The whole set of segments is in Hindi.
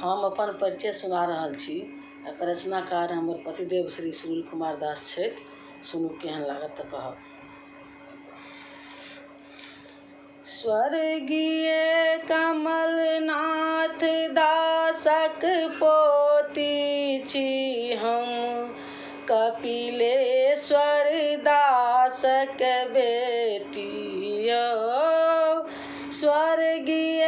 हम अपन परिचय सुना रहल छी। एकर रचनाकार हमर पतिदेव श्री सुनील कुमार दास छथि। सुनू केहन लागत तऽ कहब। स्वर्गीय कमलनाथ दासक पोती छी हम, कपिलेश्वर दासक बेटी यौ। स्वर्गीय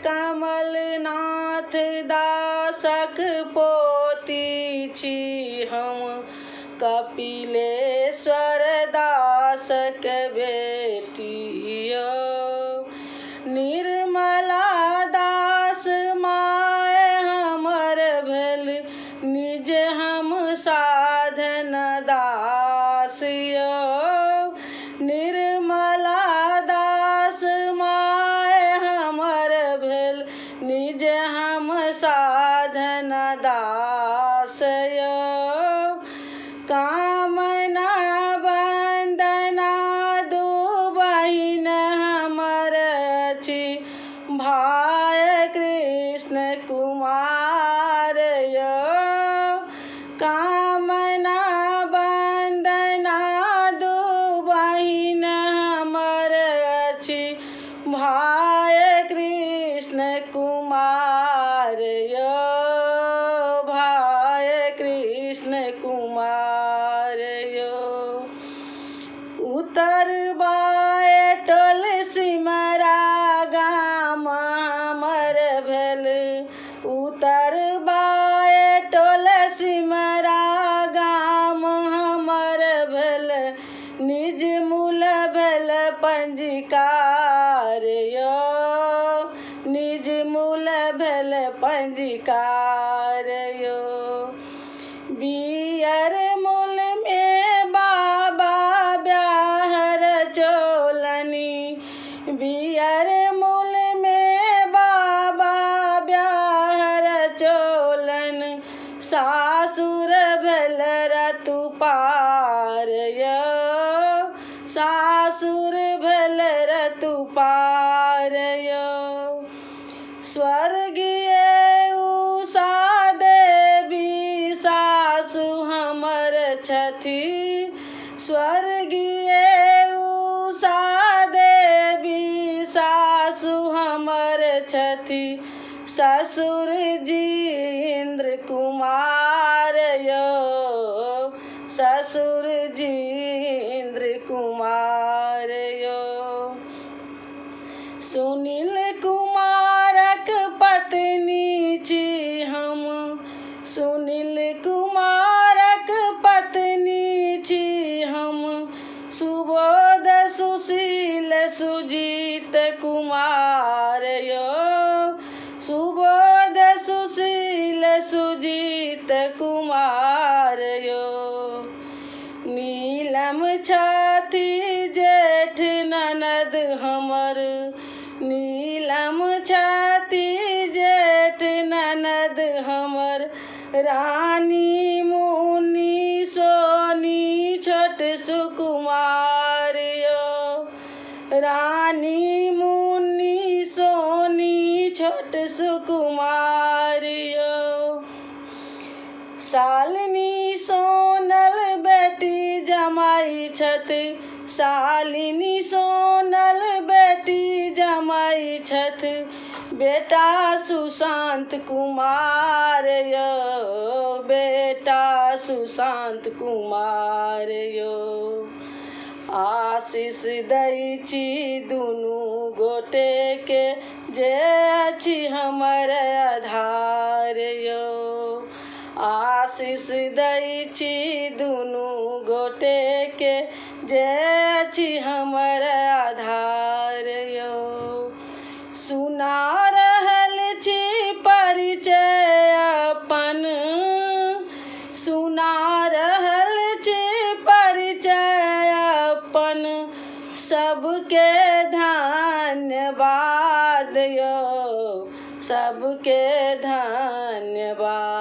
कमलनाथ दासक पोती छी हम, कपिलेश्वर दासक बेटी यौ। निर्मला दास माय हमर भेल, निज हम साधन दास यौ। निर्मला दास माय हमर भेल, निज हम साधन दास यौ। कामना वंदना दू बहिन हमर छी, भाय कृष्ण कुमार यौ। कामना वंदना दू बहिन हमर छी, भाय कृष्ण कुमार यौ। भाय कृष्ण कुमार यौ। उत्तर बाय टोल सिमरा गाम हमर भेल, उत्तर बाय टोल सिमरा गाम हमर भेल, निज मूल भेल पंजीकार यौ। निज मूल भेल पंजीकार यौ। बियर मूल में बाबा ब्याहर चोलनी, बियर मूल में बाबा ब्याहर चोलन, सासुर भेल रतुपार यौ। सासुर भेल रतुपार यौ। स्वर्गीय उषा देवी सासु हमर छथि, स्वर्गीय उषा देवी सासु हमर छथि, ससुर जी इंद्र कुमार यौ। ससुर जी इंद्र कुमार यौ। सुनील कुमारक पत्नी छी हम, सुनील कुमारक पत्नी छी हम, सुबोध सुशील सुजीत कुमार यौ। सुबोध सुशील सुजीत कुमार यौ। नीलम छथि जेठ ननद हमर, नीलम छथि जेठ ननद हमर, रानी मुनि सोनी छोट सुकुमार यौ। रानी मुनि सोनी छोट सुकुमार यौ। शालिनी सोनल बेटी जमाई छथि, शालिनी सोनल बेटी जमाई छथि, बेटा सुशांत कुमार यौ। बेटा सुशांत कुमार यौ। आशीष दै छी दुनू गोटे के, जे अछि हमर आधार यौ। आशीष दै छी दुनू गोटे के, जे अछि हमर आधार यौ। सुना रहल छी परिचय अपन, सुना रहल छी परिचय अपन, सबके धन्यवाद यौ। सबके धन्यवाद।